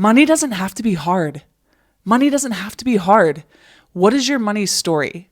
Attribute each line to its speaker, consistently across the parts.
Speaker 1: Money doesn't have to be hard. Money doesn't have to be hard. What is your money story?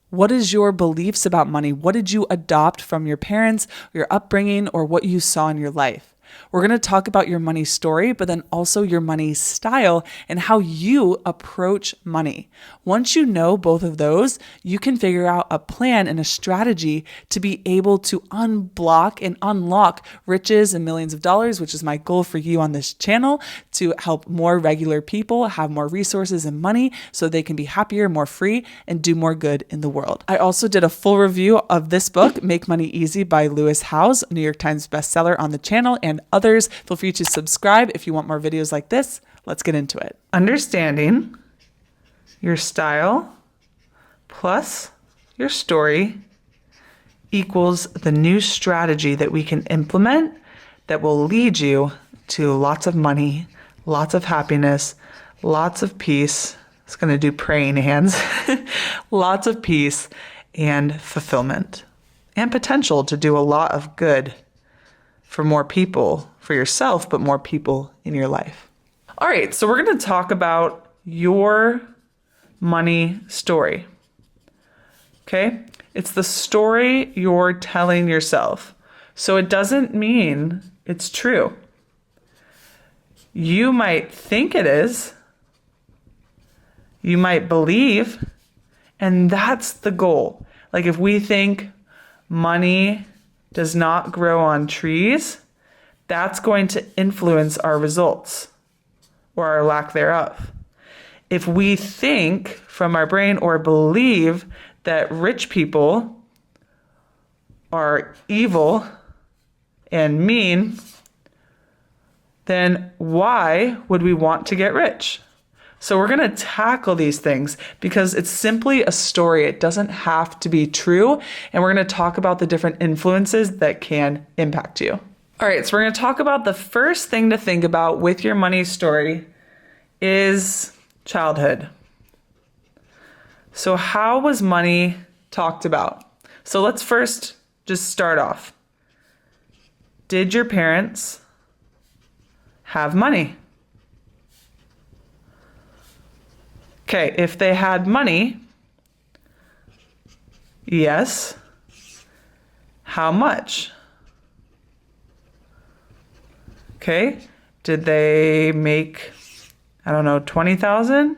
Speaker 1: What is your beliefs about money? What did you adopt from your parents, your upbringing, or what you saw in your life? We're going to talk about your money story, but then also your money style and how you approach money. Once you know both of those, you can figure out a plan and a strategy to be able to unblock and unlock riches and millions of dollars, which is my goal for you on this channel, to help more regular people have more resources and money so they can be happier, more free, and do more good in the world. I also did a full review of this book, Make Money Easy by Lewis Howes, New York Times bestseller, on the channel, and others. Feel free to subscribe if you want more videos like this. Let's get into it. Understanding your style plus your story equals the new strategy that we can implement that will lead you to lots of money, lots of happiness, lots of peace. It's going to do praying hands. Lots of peace and fulfillment and potential to do a lot of good for more people, for yourself, but more people in your life. All right, so we're going to talk about your money story. Okay? It's the story you're telling yourself. So it doesn't mean it's true. You might think it is. You might believe, and that's the goal. Like if we think money does not grow on trees, that's going to influence our results or our lack thereof. If we think from our brain or believe that rich people are evil and mean, then why would we want to get rich? So we're going to tackle these things because it's simply a story. It doesn't have to be true. And we're going to talk about the different influences that can impact you. All right, so we're going to talk about the first thing to think about with your money story is childhood. So how was money talked about? So let's first just start off. Did your parents have money? Okay, if they had money, yes. How much? Okay, did they make, I don't know, 20,000?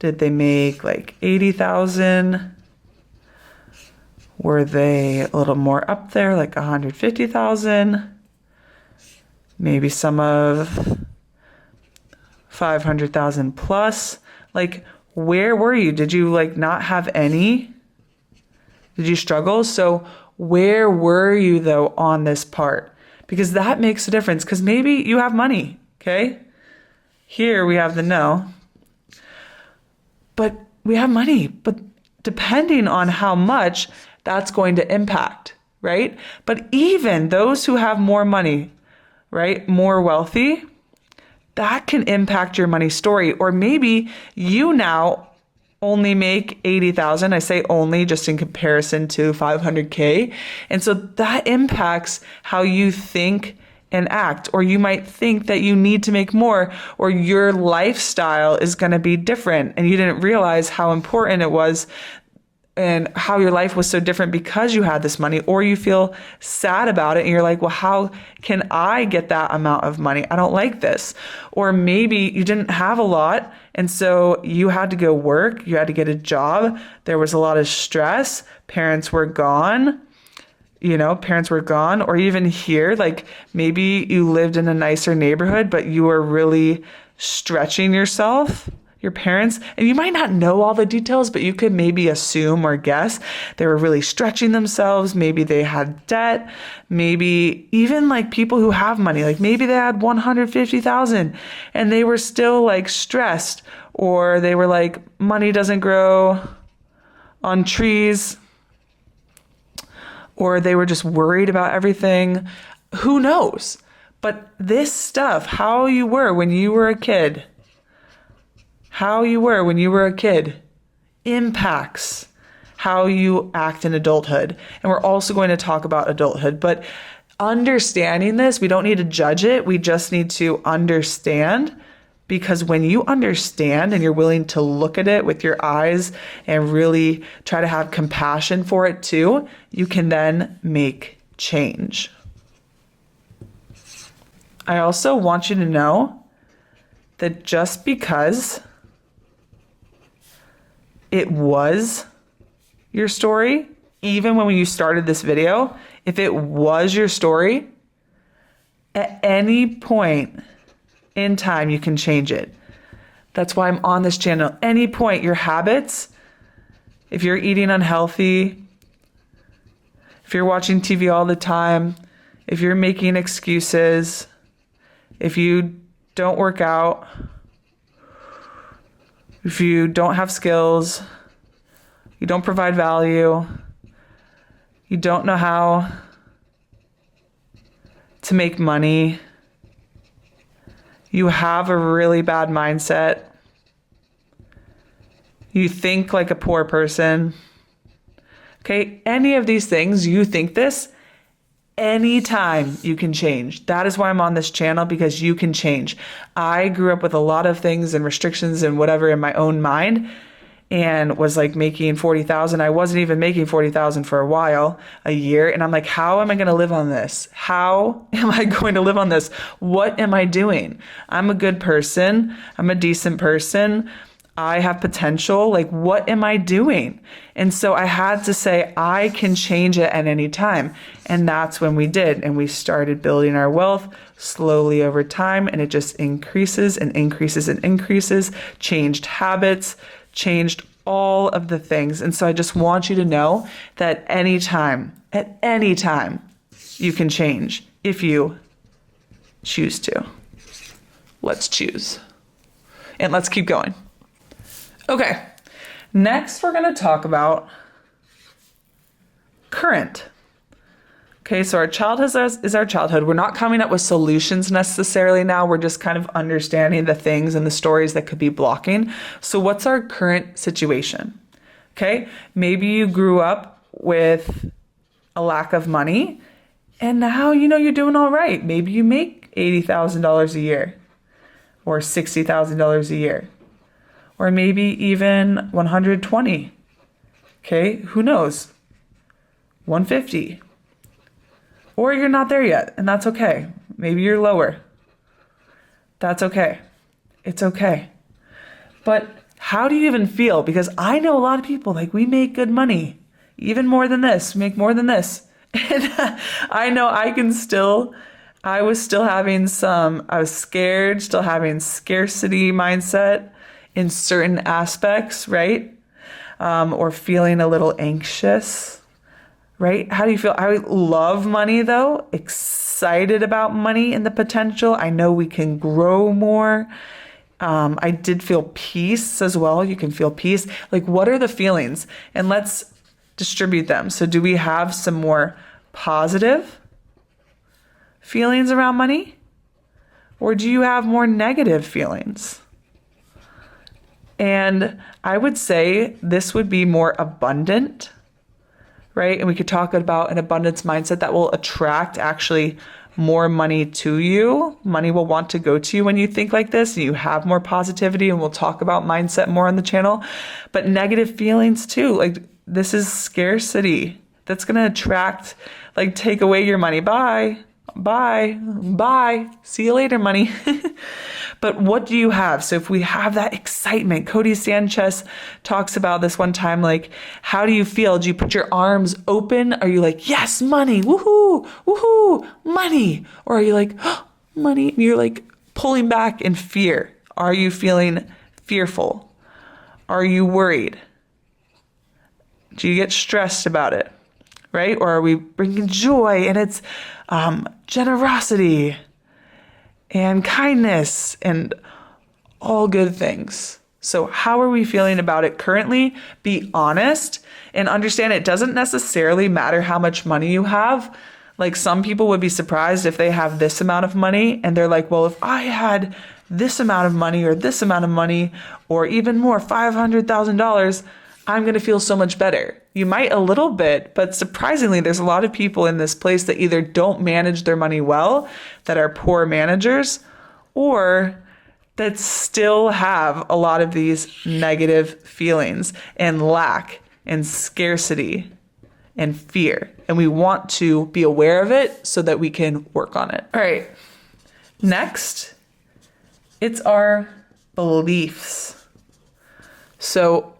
Speaker 1: Did they make like 80,000? Were they a little more up there, like 150,000? Maybe some of 500,000 plus. Like, where were you? Did you like not have any? Did you struggle? So where were you though on this part? Because that makes a difference. Because maybe you have money, okay? Here we have the no. But we have money. But depending on how much, that's going to impact, right? But even those who have more money, right, more wealthy, that can impact your money story. Or maybe you now only make 80,000. I say only just in comparison to 500K. And so that impacts how you think and act. Or you might think that you need to make more, or your lifestyle is going to be different and you didn't realize how important it was and how your life was so different because you had this money, or you feel sad about it and you're like, well, how can I get that amount of money? I don't like this. Or maybe you didn't have a lot and so you had to go work, you had to get a job, there was a lot of stress, parents were gone, or even here, like maybe you lived in a nicer neighborhood, but you were really stretching yourself, your parents, and you might not know all the details, but you could maybe assume or guess they were really stretching themselves. Maybe they had debt. Maybe even like people who have money, like maybe they had 150,000 and they were still like stressed, or they were like, money doesn't grow on trees, or they were just worried about everything. Who knows? But this stuff, how you were when you were a kid, impacts how you act in adulthood. And we're also going to talk about adulthood. But understanding this, we don't need to judge it. We just need to understand, because when you understand and you're willing to look at it with your eyes and really try to have compassion for it too, you can then make change. I also want you to know that just because it was your story, even when you started this video, if it was your story, at any point in time, you can change it. That's why I'm on this channel. Any point, your habits, if you're eating unhealthy, if you're watching TV all the time, if you're making excuses, if you don't work out, if you don't have skills, you don't provide value, you don't know how to make money, you have a really bad mindset, you think like a poor person, okay, any of these things, you think this, anytime you can change. That is why I'm on this channel, because you can change. I grew up with a lot of things and restrictions and whatever in my own mind, and was like making 40,000. I wasn't even making 40,000 for a while, a year. And I'm like, how am I going to live on this? How am I going to live on this? What am I doing? I'm a good person. I'm a decent person. I have potential. Like, what am I doing? And so I had to say, I can change it at any time. And that's when we did. And we started building our wealth slowly over time. And it just increases and increases and increases, changed habits, changed all of the things. And so I just want you to know that at any time, you can change if you choose to. Let's choose. And let's keep going. Okay, next we're going to talk about current. Okay, so our childhood is our childhood. We're not coming up with solutions necessarily now. We're just kind of understanding the things and the stories that could be blocking. So what's our current situation? Okay, maybe you grew up with a lack of money and now you're doing all right. Maybe you make $80,000 a year or $60,000 a year, or maybe even 120. Okay, who knows? 150. Or you're not there yet, and that's okay. Maybe you're lower. That's okay. It's okay. But how do you even feel? Because I know a lot of people, like, we make good money, even more than this, make more than this. And I know I was scared, still having scarcity mindset in certain aspects, right? Or feeling a little anxious. Right? How do you feel? I love money though, excited about money and the potential. I know we can grow more. I did feel peace as well. You can feel peace. Like, what are the feelings? And let's distribute them. So do we have some more positive feelings around money? Or do you have more negative feelings? And I would say this would be more abundant, right? And we could talk about an abundance mindset that will attract actually more money to you. Money will want to go to you when you think like this and you have more positivity, and we'll talk about mindset more on the channel. But negative feelings too, like, this is scarcity. That's going to attract, like, take away your money. Bye. See you later, money. But what do you have? So if we have that excitement, Cody Sanchez talks about this one time, like, how do you feel? Do you put your arms open? Are you like, yes, money, woohoo, money? Or are you like, oh, money? And you're like pulling back in fear. Are you feeling fearful? Are you worried? Do you get stressed about it? Right? Or are we bringing joy and it's generosity and kindness and all good things? So how are we feeling about it currently? Be honest and understand it doesn't necessarily matter how much money you have. Like, some people would be surprised if they have this amount of money and they're like, well, if I had this amount of money or this amount of money or even more, $500,000, I'm going to feel so much better. You might a little bit, but surprisingly, there's a lot of people in this place that either don't manage their money well, that are poor managers, or that still have a lot of these negative feelings and lack and scarcity and fear. And we want to be aware of it so that we can work on it. All right. Next, it's our beliefs. So,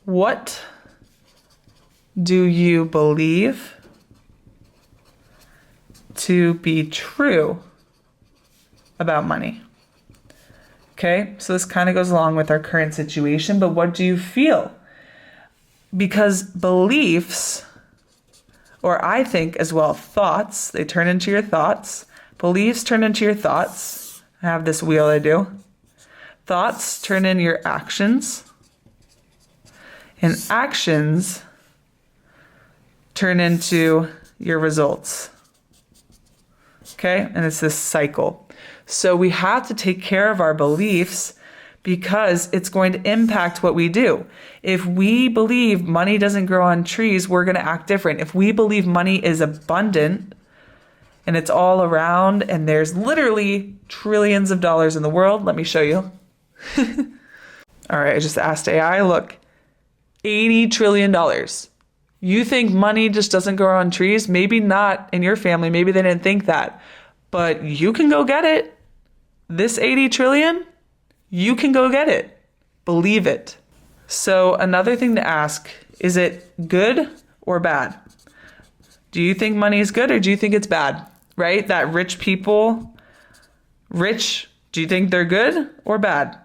Speaker 1: what do you believe to be true about money? Okay, so this kind of goes along with our current situation, but what do you feel? Because beliefs, or I think as well, thoughts, they turn into your thoughts. Beliefs turn into your thoughts. I have this wheel I do. Thoughts turn into your actions. And actions turn into your results. Okay? And it's this cycle. So we have to take care of our beliefs because it's going to impact what we do. If we believe money doesn't grow on trees, we're going to act different. If we believe money is abundant and it's all around and there's literally trillions of dollars in the world, let me show you. All right, I just asked AI, look, $80 trillion. You think money just doesn't grow on trees? Maybe not in your family. Maybe they didn't think that. But you can go get it. This 80 trillion, you can go get it. Believe it. So another thing to ask, is it good or bad? Do you think money is good or do you think it's bad? Right? That rich people, do you think they're good or bad?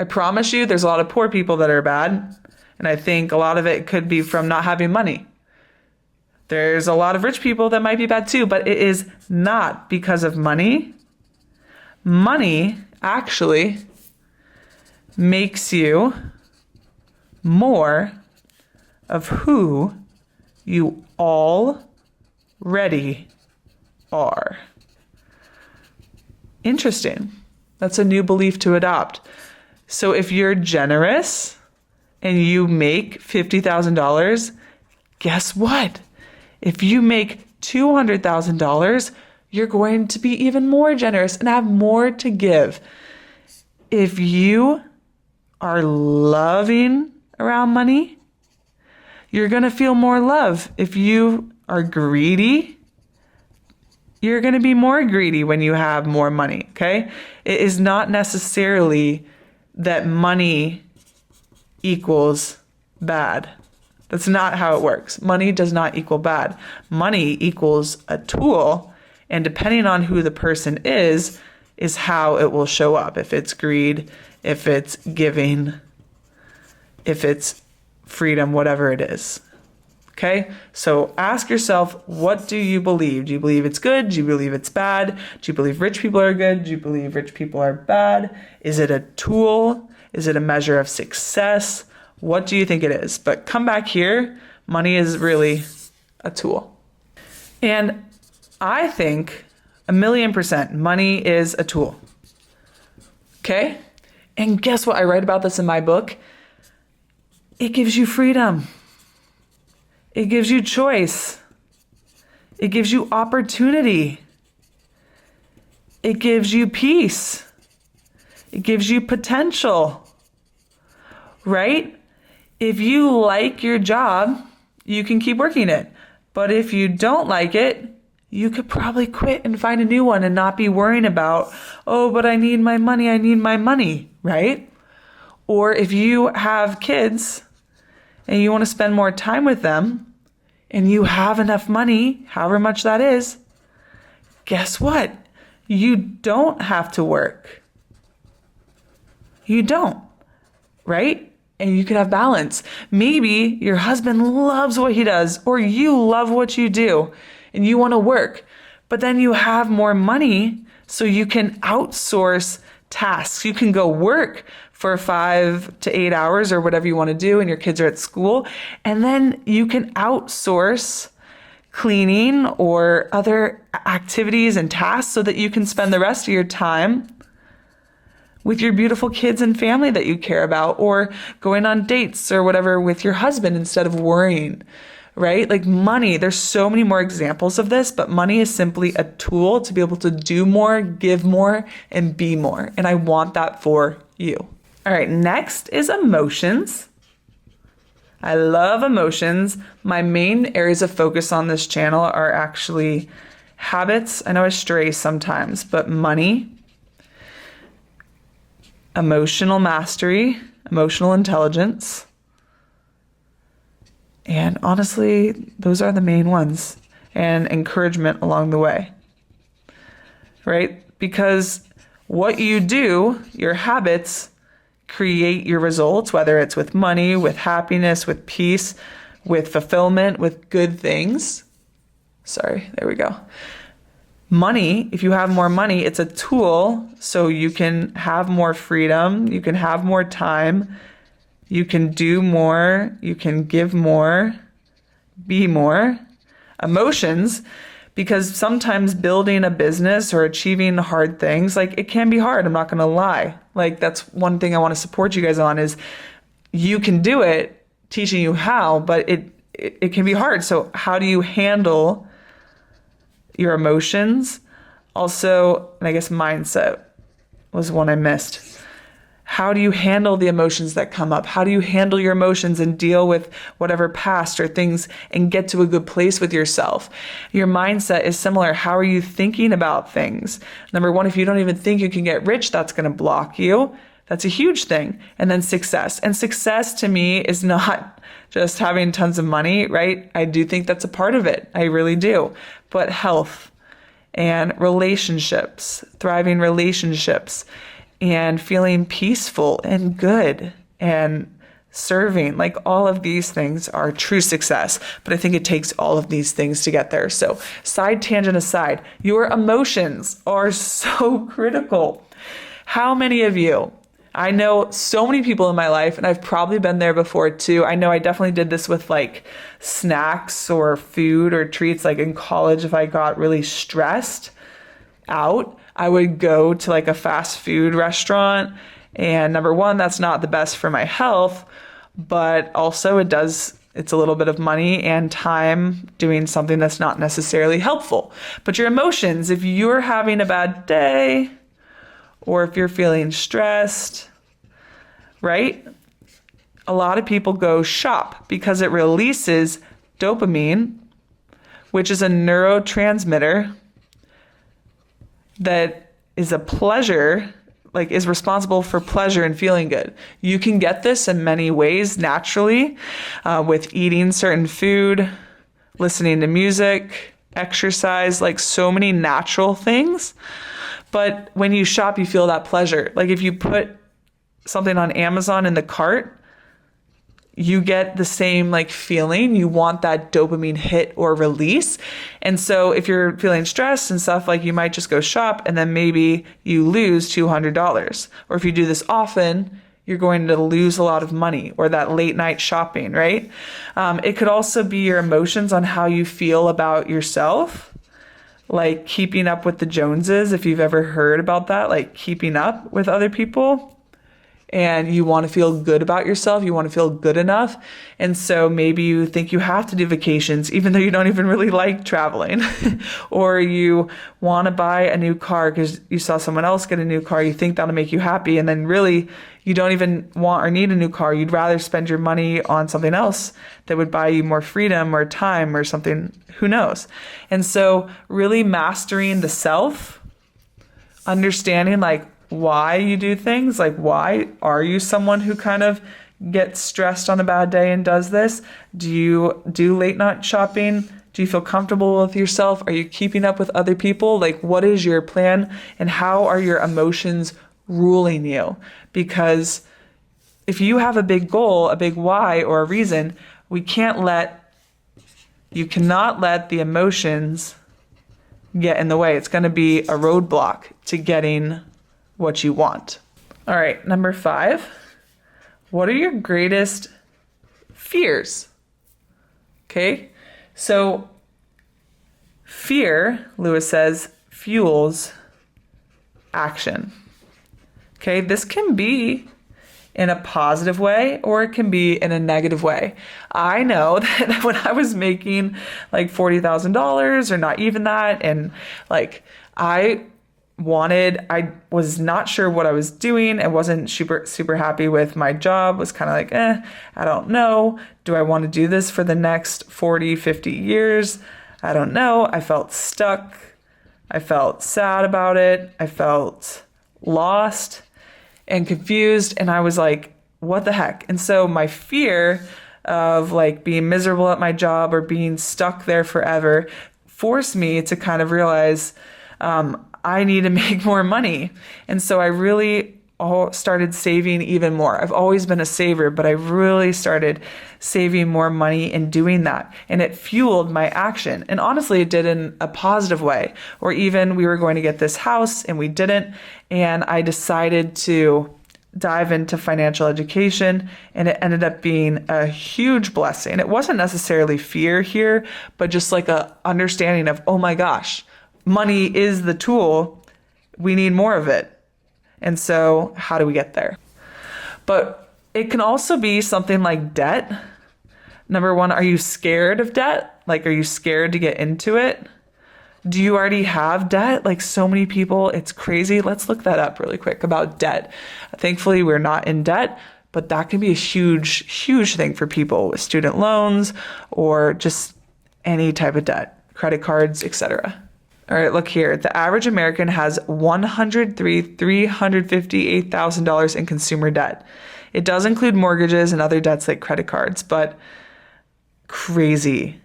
Speaker 1: I promise you there's a lot of poor people that are bad. And I think a lot of it could be from not having money. There's a lot of rich people that might be bad too, but it is not because of money. Money actually makes you more of who you already are. Interesting. That's a new belief to adopt. So if you're generous and you make $50,000, guess what? If you make $200,000, you're going to be even more generous and have more to give. If you are loving around money, you're going to feel more love. If you are greedy, you're going to be more greedy when you have more money, okay? It is not necessarily that money equals bad. That's not how it works. Money does not equal bad. Money equals a tool, and depending on who the person is how it will show up. If it's greed, if it's giving, if it's freedom, whatever it is. Okay? So ask yourself, what do you believe? Do you believe it's good? Do you believe it's bad? Do you believe rich people are good? Do you believe rich people are bad? Is it a tool? Is it a measure of success? What do you think it is? But come back here. Money is really a tool. And I think 1,000,000% money is a tool. Okay? And guess what? I write about this in my book. It gives you freedom. It gives you choice. It gives you opportunity. It gives you peace. It gives you potential. Right? If you like your job, you can keep working it. But if you don't like it, you could probably quit and find a new one and not be worrying about, oh, but I need my money, right? Or if you have kids and you want to spend more time with them and you have enough money, however much that is, guess what? You don't have to work. You don't, right? And you can have balance. Maybe your husband loves what he does, or you love what you do, and you want to work. But then you have more money, so you can outsource tasks. You can go work for 5 to 8 hours or whatever you want to do, and your kids are at school. And then you can outsource cleaning or other activities and tasks so that you can spend the rest of your time with your beautiful kids and family that you care about, or going on dates or whatever with your husband instead of worrying, right? Like money, there's so many more examples of this, but money is simply a tool to be able to do more, give more, and be more. And I want that for you. All right, next is emotions. I love emotions. My main areas of focus on this channel are actually habits. I know I stray sometimes, but money, emotional mastery, emotional intelligence. And honestly, those are the main ones, and encouragement along the way, right? Because what you do, your habits create your results, whether it's with money, with happiness, with peace, with fulfillment, with good things. Sorry, there we go. Money, if you have more money, it's a tool so you can have more freedom, you can have more time, you can do more, you can give more, be more. Emotions, because sometimes building a business or achieving hard things, like it can be hard, I'm not gonna lie. Like that's one thing I wanna support you guys on is you can do it, teaching you how, but it can be hard. So how do you handle your emotions? Also, and I guess mindset was one I missed. How do you handle the emotions that come up? How do you handle your emotions and deal with whatever past or things and get to a good place with yourself? Your mindset is similar. How are you thinking about things? Number one, if you don't even think you can get rich, that's going to block you. That's a huge thing. And then success. And success to me is not just having tons of money, right? I do think that's a part of it. I really do. But health and relationships, thriving relationships, and feeling peaceful and good and serving, like all of these things are true success. But I think it takes all of these things to get there. So side tangent aside, your emotions are so critical. How many of you, I know so many people in my life, and I've probably been there before too. I know I definitely did this with like snacks or food or treats. Like in college, if I got really stressed out, I would go to like a fast food restaurant. And number one, that's not the best for my health, but also it's a little bit of money and time doing something that's not necessarily helpful. But your emotions, if you're having a bad day, or if you're feeling stressed, right? A lot of people go shop because it releases dopamine, which is a neurotransmitter that is a pleasure, like is responsible for pleasure and feeling good. You can get this in many ways naturally, with eating certain food, listening to music, exercise, like so many natural things. But when you shop, you feel that pleasure. Like if you put something on Amazon in the cart, you get the same like feeling. You want that dopamine hit or release. And so if you're feeling stressed and stuff, like you might just go shop and then maybe you lose $200. Or if you do this often, you're going to lose a lot of money, or that late night shopping, right? It could also be your emotions on how you feel about yourself. Like keeping up with the Joneses, if you've ever heard about that, like keeping up with other people, and you want to feel good about yourself, you want to feel good enough. And so maybe you think you have to do vacations, even though you don't even really like traveling, or you want to buy a new car because you saw someone else get a new car, you think that'll make you happy. And then really you don't even want or need a new car. You'd rather spend your money on something else that would buy you more freedom or time or something, who knows? And so really mastering the self, understanding like why you do things, like why are you someone who kind of gets stressed on a bad day and does this? Do you do late night shopping? Do you feel comfortable with yourself? Are you keeping up with other people? Like what is your plan, and how are your emotions ruling you? Because if you have a big goal, a big why or a reason, you cannot let the emotions get in the way. It's going to be a roadblock to getting what you want. All right, number 5. What are your greatest fears? Okay, so fear, Lewis says, fuels action. Okay, this can be in a positive way or it can be in a negative way. I know that when I was making like $40,000 or not even that, and like I was not sure what I was doing. I wasn't super happy with my job, was kind of like, I don't know. Do I want to do this for the next 40, 50 years? I don't know. I felt stuck. I felt sad about it. I felt lost and confused. And I was like, what the heck? And so my fear of like being miserable at my job or being stuck there forever forced me to kind of realize, I need to make more money. And so I really started saving even more. I've always been a saver, but I really started saving more money in doing that. And it fueled my action. And honestly, it did in a positive way. Or even we were going to get this house and we didn't. And I decided to dive into financial education, and it ended up being a huge blessing. It wasn't necessarily fear here, but just like a understanding of, oh my gosh, money is the tool. We need more of it. And so how do we get there? But it can also be something like debt. Number one, are you scared of debt? Like, are you scared to get into it? Do you already have debt? Like so many people, it's crazy. Let's look that up really quick about debt. Thankfully, we're not in debt, but that can be a huge, huge thing for people with student loans or just any type of debt, credit cards, etc. All right, look here. The average American has $358,000 in consumer debt. It does include mortgages and other debts like credit cards, but crazy.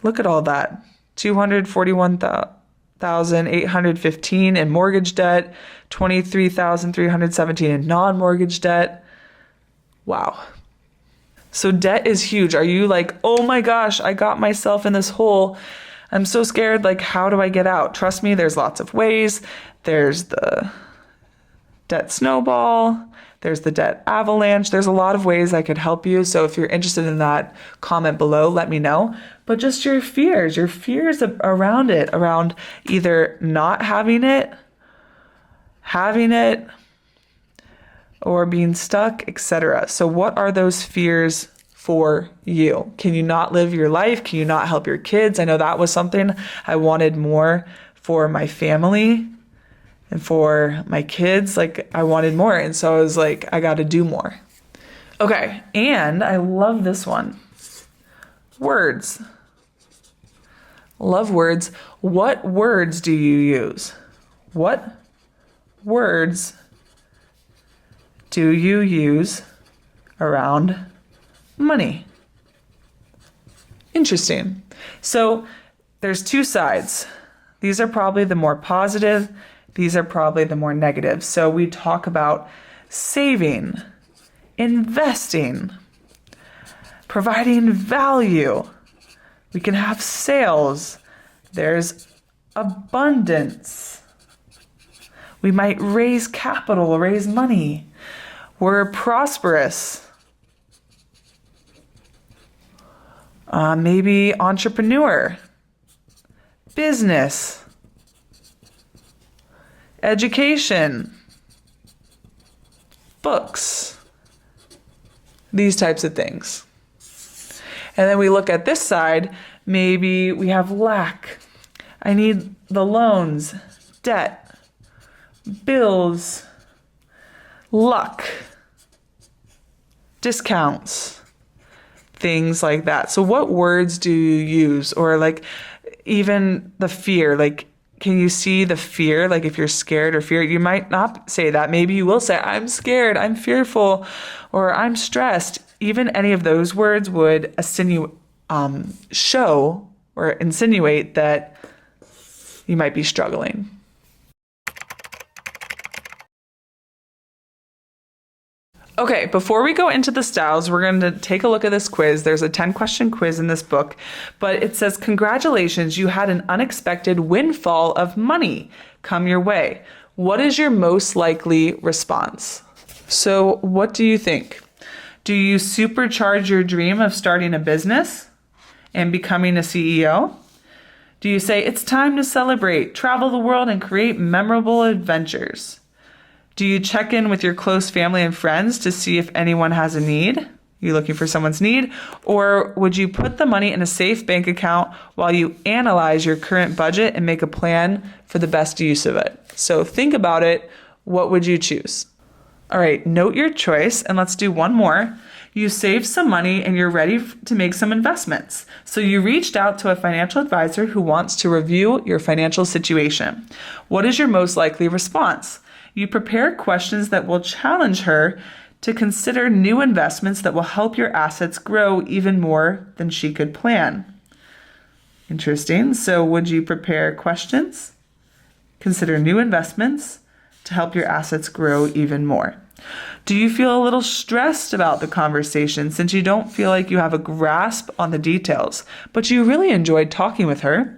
Speaker 1: Look at all that. $241,815 in mortgage debt, $23,317 in non-mortgage debt. Wow. So debt is huge. Are you like, oh my gosh, I got myself in this hole. I'm so scared. Like, how do I get out? Trust me, there's lots of ways. There's the debt snowball. There's the debt avalanche. There's a lot of ways I could help you. So if you're interested in that, comment below, let me know. But just your fears around it, around either not having it, or being stuck, etc. So what are those fears for you? Can you not live your life? Can you not help your kids? I know that was something I wanted more for my family and for my kids. Like I wanted more. And so I was like, I got to do more. Okay. And I love this one. Words. Love words. What words do you use? What words do you use around money? Interesting. So there's two sides. These are probably the more positive. These are probably the more negative. So we talk about saving, investing, providing value. We can have sales. There's abundance. We might raise capital, raise money. We're prosperous. Maybe entrepreneur, business, education, books, these types of things. And then we look at this side, maybe we have lack. I need the loans, debt, bills, luck, discounts, things like that. So what words do you use? Or like even the fear, like can you see the fear? Like if you're scared or fear, you might not say that. Maybe you will say, I'm scared, I'm fearful, or I'm stressed. Even any of those words would show or insinuate that you might be struggling. Okay, before we go into the styles, we're going to take a look at this quiz. There's a 10-question quiz in this book, but it says, congratulations, you had an unexpected windfall of money come your way. What is your most likely response? So what do you think? Do you supercharge your dream of starting a business and becoming a CEO? Do you say, it's time to celebrate, travel the world, and create memorable adventures? Do you check in with your close family and friends to see if anyone has a need? You looking for someone's need? Or would you put the money in a safe bank account while you analyze your current budget and make a plan for the best use of it? So think about it. What would you choose? All right, note your choice, and let's do one more. You saved some money and you're ready to make some investments. So you reached out to a financial advisor who wants to review your financial situation. What is your most likely response? You prepare questions that will challenge her to consider new investments that will help your assets grow even more than she could plan. Interesting. So would you prepare questions, consider new investments to help your assets grow even more? Do you feel a little stressed about the conversation since you don't feel like you have a grasp on the details, but you really enjoyed talking with her?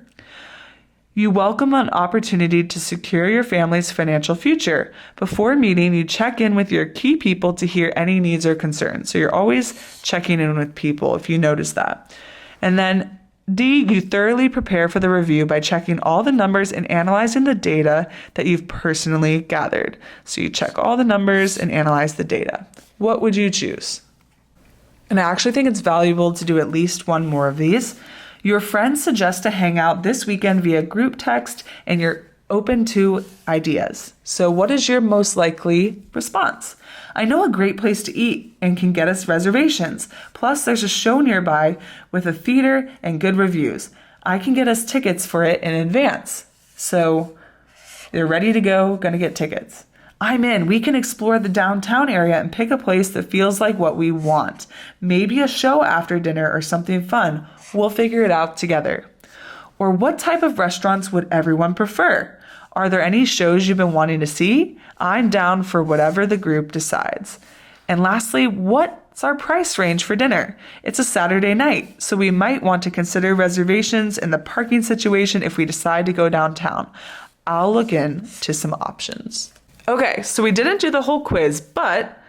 Speaker 1: You welcome an opportunity to secure your family's financial future. Before meeting, you check in with your key people to hear any needs or concerns. So you're always checking in with people if you notice that. And then D, you thoroughly prepare for the review by checking all the numbers and analyzing the data that you've personally gathered. So you check all the numbers and analyze the data. What would you choose? And I actually think it's valuable to do at least one more of these. Your friends suggest to hang out this weekend via group text, and you're open to ideas. So what is your most likely response? I know a great place to eat and can get us reservations. Plus, there's a show nearby with a theater and good reviews. I can get us tickets for it in advance. So they're ready to go, gonna get tickets. I'm in. We can explore the downtown area and pick a place that feels like what we want. Maybe a show after dinner or something fun. We'll figure it out together. Or what type of restaurants would everyone prefer? Are there any shows you've been wanting to see? I'm down for whatever the group decides. And lastly, what's our price range for dinner? It's a Saturday night, so we might want to consider reservations and the parking situation if we decide to go downtown. I'll look into some options. Okay, so we didn't do the whole quiz, but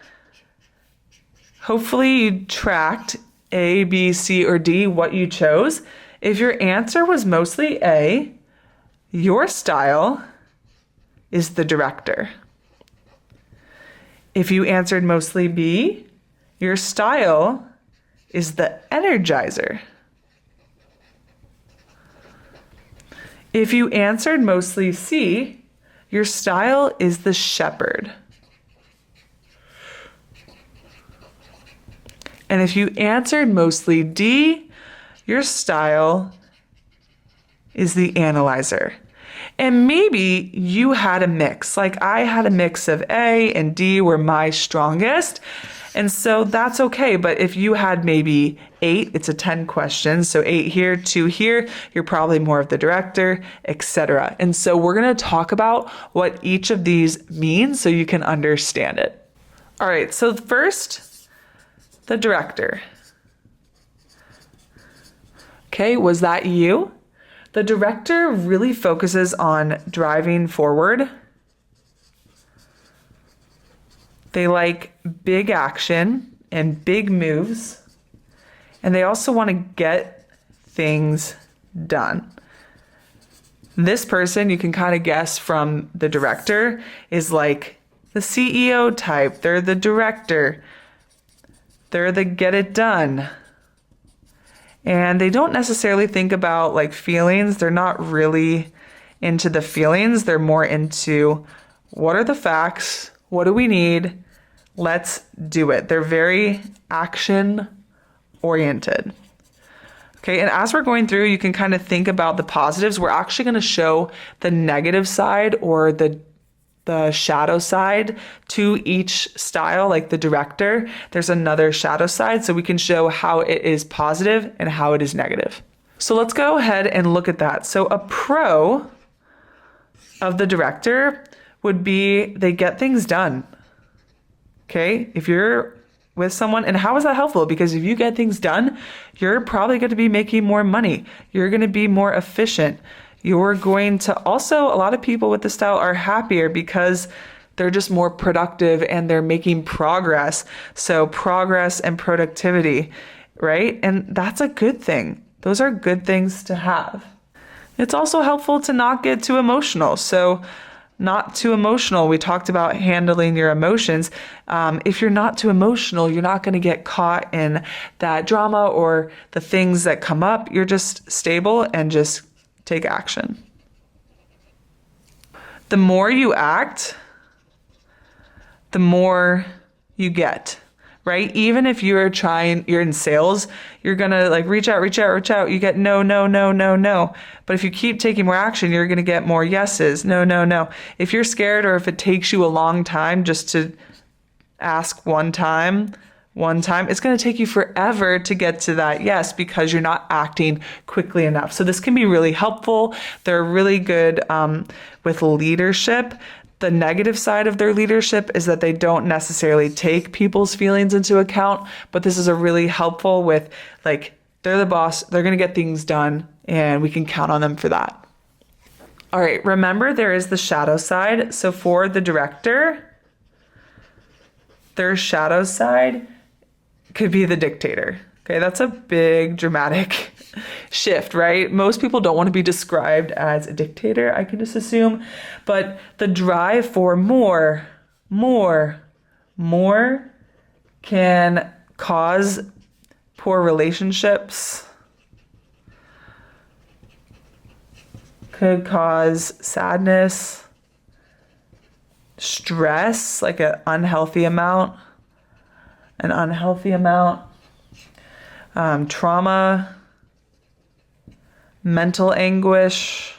Speaker 1: hopefully you tracked A, B, C, or D, what you chose. If your answer was mostly A, your style is the director. If you answered mostly B, your style is the energizer. If you answered mostly C, your style is the shepherd. And if you answered mostly D, your style is the analyzer. And maybe you had a mix, like I had a mix of A and D were my strongest. And so that's okay. But if you had maybe 8, it's a 10 questions. So 8 here, 2 here, you're probably more of the director, etc. And so we're going to talk about what each of these means so you can understand it. All right. So first, the director. Okay. Was that you? The director really focuses on driving forward. They like big action and big moves, and they also want to get things done. This person, you can kind of guess from the director, is like the CEO type. They're the director. They're the get it done. And they don't necessarily think about like feelings. They're not really into the feelings. They're more into what are the facts? What do we need? Let's do it. They're very action oriented. Okay, and as we're going through, you can kind of think about the positives. We're actually going to show the negative side or the shadow side to each style, like the director. There's another shadow side, so we can show how it is positive and how it is negative. So let's go ahead and look at that. So a pro of the director would be they get things done. Okay, if you're with someone, and how is that helpful? Because if you get things done, you're probably going to be making more money. You're going to be more efficient. You're going to also, a lot of people with this style are happier because they're just more productive and they're making progress. So progress and productivity, right? And that's a good thing. Those are good things to have. It's also helpful to not get too emotional. So not too emotional. We talked about handling your emotions. If you're not too emotional, you're not going to get caught in that drama or the things that come up. You're just stable and just take action. The more you act, the more you get. Right? Even if you're in sales, you're going to like reach out. You get no. But if you keep taking more action, you're going to get more yeses. No. If you're scared or if it takes you a long time just to ask one time, it's going to take you forever to get to that yes because you're not acting quickly enough. So this can be really helpful. They're really good with leadership. The negative side of their leadership is that they don't necessarily take people's feelings into account, but this is a really helpful with like, they're the boss, they're going to get things done, and we can count on them for that. All right, remember there is the shadow side. So for the director, their shadow side could be the dictator. Okay, that's a big dramatic shift, right? Most people don't want to be described as a dictator, I can just assume. But the drive for more can cause poor relationships, could cause sadness, stress, like an unhealthy amount, trauma, mental anguish,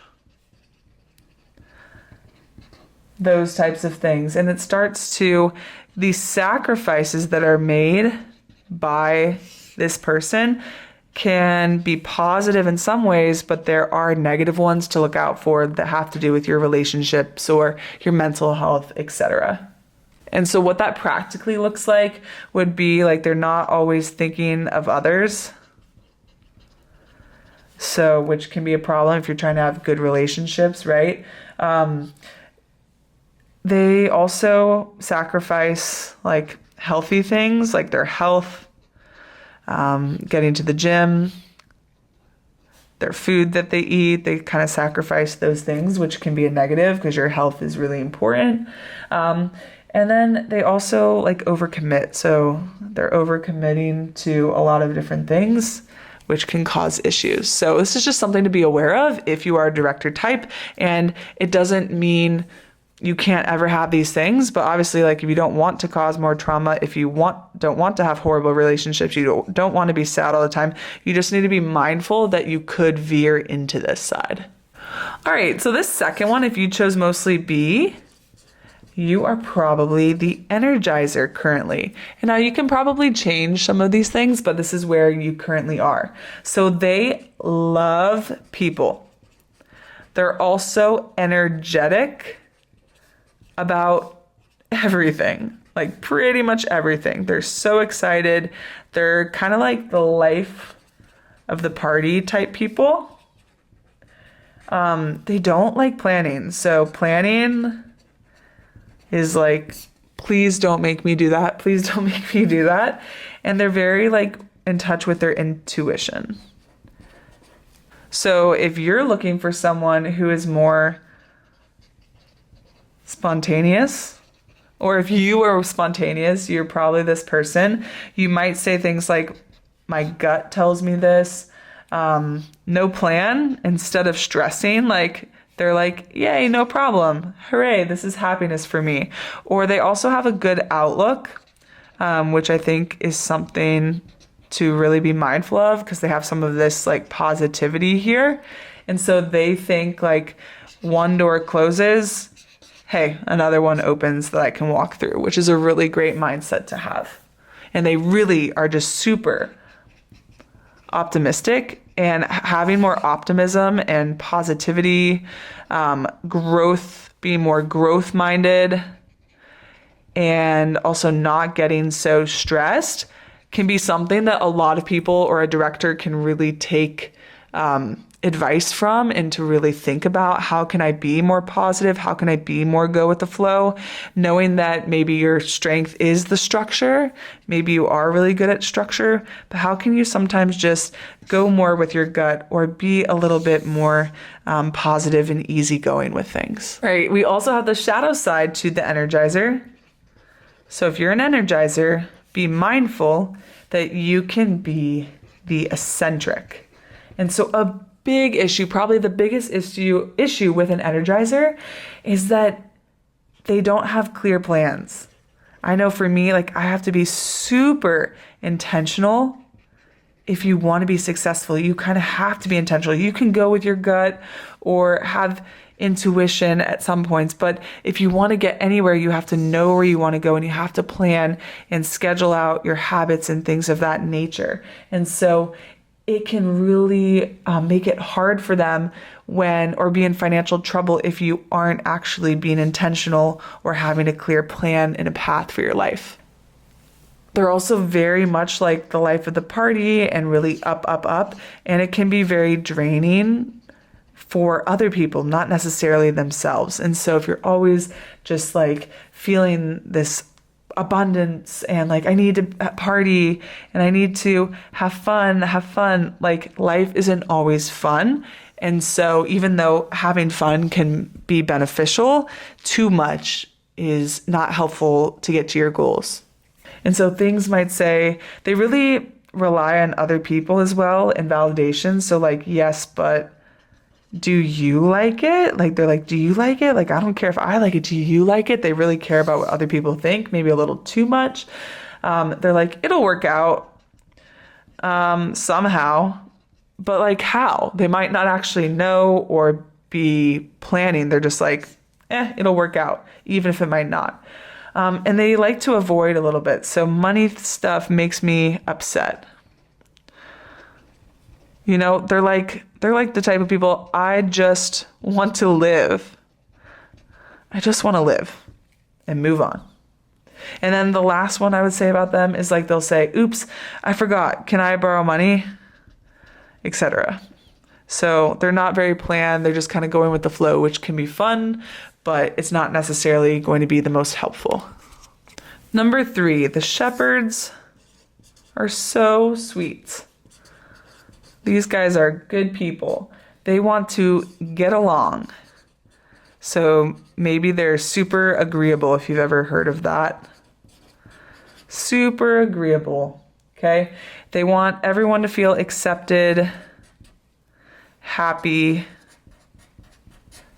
Speaker 1: those types of things. And it starts to, these sacrifices that are made by this person can be positive in some ways, but there are negative ones to look out for that have to do with your relationships or your mental health, etc. And so what that practically looks like would be like they're not always thinking of others. So, which can be a problem if you're trying to have good relationships, right? They also sacrifice like healthy things, like their health, getting to the gym, their food that they eat. They kind of sacrifice those things, which can be a negative because your health is really important. And then they also like overcommit. So they're overcommitting to a lot of different things, which can cause issues. So this is just something to be aware of if you are a director type. And it doesn't mean you can't ever have these things, but obviously like if you don't want to cause more trauma, if you don't want to have horrible relationships, you don't want to be sad all the time, you just need to be mindful that you could veer into this side. All right, so this second one, if you chose mostly B, you are probably the energizer currently. And now you can probably change some of these things, but this is where you currently are. So they love people. They're also energetic about everything, like pretty much everything. They're so excited. They're kind of like the life of the party type people. They don't like planning. So planning is like, please don't make me do that. Please don't make me do that. And they're very like in touch with their intuition. So if you're looking for someone who is more spontaneous, or if you are spontaneous, you're probably this person. You might say things like, my gut tells me this, no plan, instead of stressing, like, they're like, yay, no problem. Hooray, this is happiness for me. Or they also have a good outlook, which I think is something to really be mindful of because they have some of this like positivity here. And so they think like one door closes, hey, another one opens that I can walk through, which is a really great mindset to have. And they really are just super optimistic, and having more optimism and positivity, growth, being more growth minded, and also not getting so stressed can be something that a lot of people or a director can really take advice from and to really think about how can I be more positive? How can I be more go with the flow? Knowing that maybe your strength is the structure. Maybe you are really good at structure, but how can you sometimes just go more with your gut or be a little bit more positive and easygoing with things? Right. We also have the shadow side to the Energizer. So if you're an Energizer, be mindful that you can be the eccentric. And so a big issue, probably the biggest issue with an Energizer is that they don't have clear plans. I know for me, like I have to be super intentional. If you want to be successful, you kind of have to be intentional. You can go with your gut or have intuition at some points, but if you want to get anywhere, you have to know where you want to go and you have to plan and schedule out your habits and things of that nature. And so it can really make it hard for them or be in financial trouble if you aren't actually being intentional or having a clear plan and a path for your life. They're also very much like the life of the party and really up, up, up. And it can be very draining for other people, not necessarily themselves. And so if you're always just like feeling this abundance and like I need to party and I need to have fun, like life isn't always fun. And so even though having fun can be beneficial, too much is not helpful to get to your goals. And so things might say they really rely on other people as well and validation. So like, yes, but do you like it? Like, they're like, do you like it? Like, I don't care if I like it. Do you like it? They really care about what other people think, maybe a little too much. They're like, it'll work out somehow, but like how? They might not actually know or be planning. They're just like, it'll work out, even if it might not. And they like to avoid a little bit. So money stuff makes me upset. You know, they're like the type of people, I just want to live. I just want to live and move on. And then the last one I would say about them is like, they'll say, oops, I forgot. Can I borrow money? Etc. So they're not very planned. They're just kind of going with the flow, which can be fun, but it's not necessarily going to be the most helpful. Number 3, the shepherds are so sweet. These guys are good people. They want to get along. So maybe they're super agreeable, if you've ever heard of that. Super agreeable, okay? They want everyone to feel accepted, happy,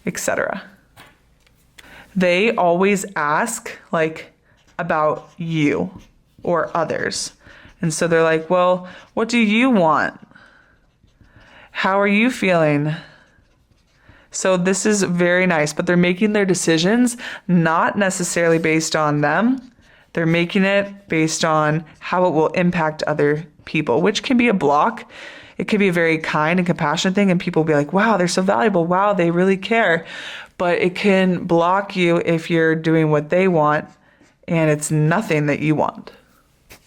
Speaker 1: etc. They always ask, like, about you or others. And so they're like, well, what do you want? How are you feeling? So this is very nice, but they're making their decisions not necessarily based on them. They're making it based on how it will impact other people, which can be a block. It can be a very kind and compassionate thing, and people will be like, wow, they're so valuable. Wow, they really care. But it can block you if you're doing what they want and it's nothing that you want.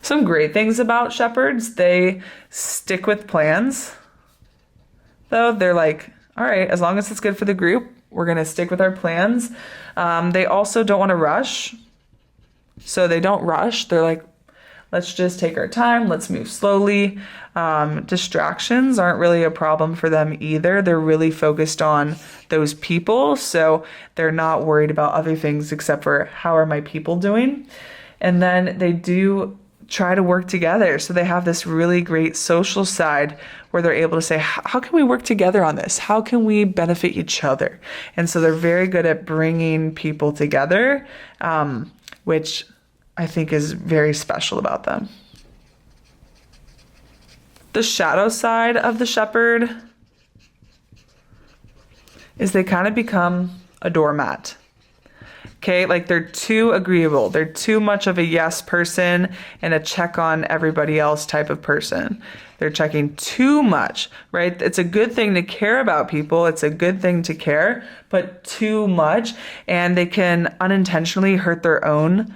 Speaker 1: Some great things about shepherds, they stick with plans. Though they're like, all right, as long as it's good for the group, we're going to stick with our plans. They also don't want to rush. So they don't rush. They're like, let's just take our time. Let's move slowly. Distractions aren't really a problem for them either. They're really focused on those people. So they're not worried about other things except for how are my people doing? And then they do try to work together. So they have this really great social side where they're able to say, how can we work together on this? How can we benefit each other? And so they're very good at bringing people together, which I think is very special about them. The shadow side of the shepherd is they kind of become a doormat. Okay, like they're too agreeable. They're too much of a yes person and a check on everybody else type of person. They're checking too much, right? It's a good thing to care about people. It's a good thing to care, but too much. And they can unintentionally hurt their own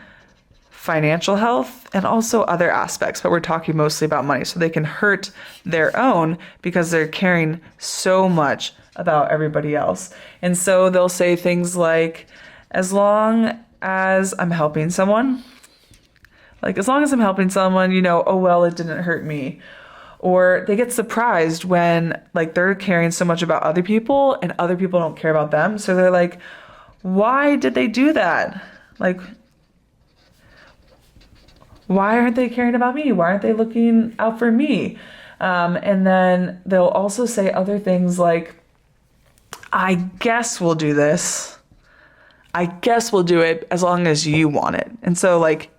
Speaker 1: financial health and also other aspects, but we're talking mostly about money. So they can hurt their own because they're caring so much about everybody else. And so they'll say things like, as long as I'm helping someone, oh, well, it didn't hurt me. Or they get surprised when like they're caring so much about other people and other people don't care about them. So they're like, why did they do that? Like, why aren't they caring about me? Why aren't they looking out for me? And then they'll also say other things like, I guess we'll do this. I guess we'll do it as long as you want it. And so like,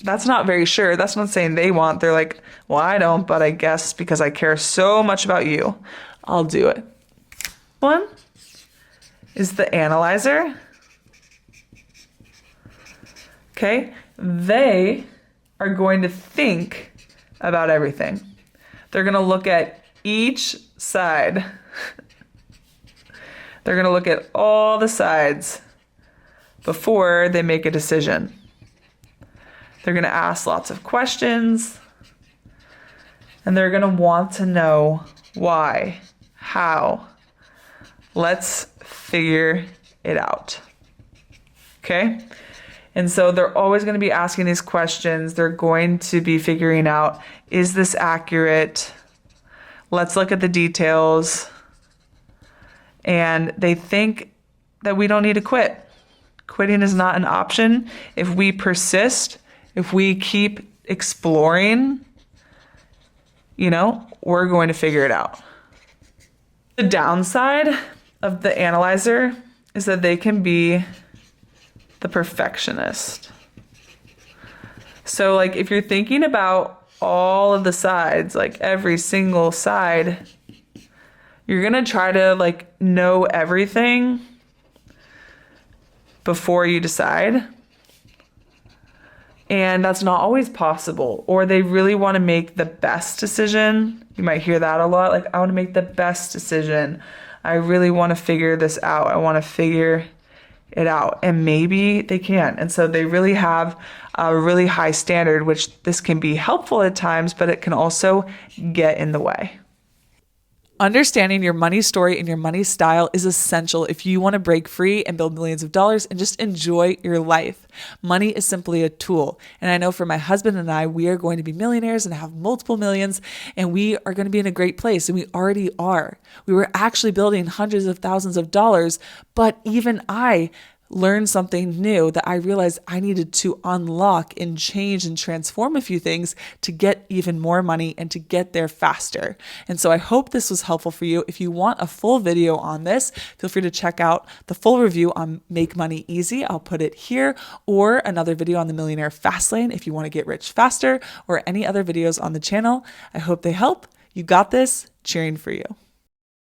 Speaker 1: that's not very sure. That's not saying they want. They're like, well, I don't, but I guess because I care so much about you, I'll do it. One is the analyzer. Okay. They are going to think about everything. They're going to look at each side. They're going to look at all the sides before they make a decision. They're going to ask lots of questions, and they're going to want to know why, how. Let's figure it out. Okay? And so they're always going to be asking these questions. They're going to be figuring out, is this accurate? Let's look at the details. And they think that we don't need to quit. Quitting is not an option. If we persist, if we keep exploring, we're going to figure it out. The downside of the analyzer is that they can be the perfectionist. So like if you're thinking about all of the sides, like every single side, you're going to try to like know everything before you decide. And that's not always possible. Or they really want to make the best decision. You might hear that a lot. Like, I want to make the best decision. I really want to figure this out. I want to figure it out. And maybe they can't. And so they really have a really high standard, which this can be helpful at times, but it can also get in the way. Understanding your money story and your money style is essential if you want to break free and build millions of dollars and just enjoy your life. Money is simply a tool. And I know for my husband and I, we are going to be millionaires and have multiple millions, and we are going to be in a great place. And we already are. We were actually building hundreds of thousands of dollars, but even I learned something new that I realized I needed to unlock and change and transform a few things to get even more money and to get there faster. And so I hope this was helpful for you. If you want a full video on this, feel free to check out the full review on Make Money Easy. I'll put it here, or another video on the Millionaire Fastlane if you want to get rich faster, or any other videos on the channel. I hope they help. You got this. Cheering for you.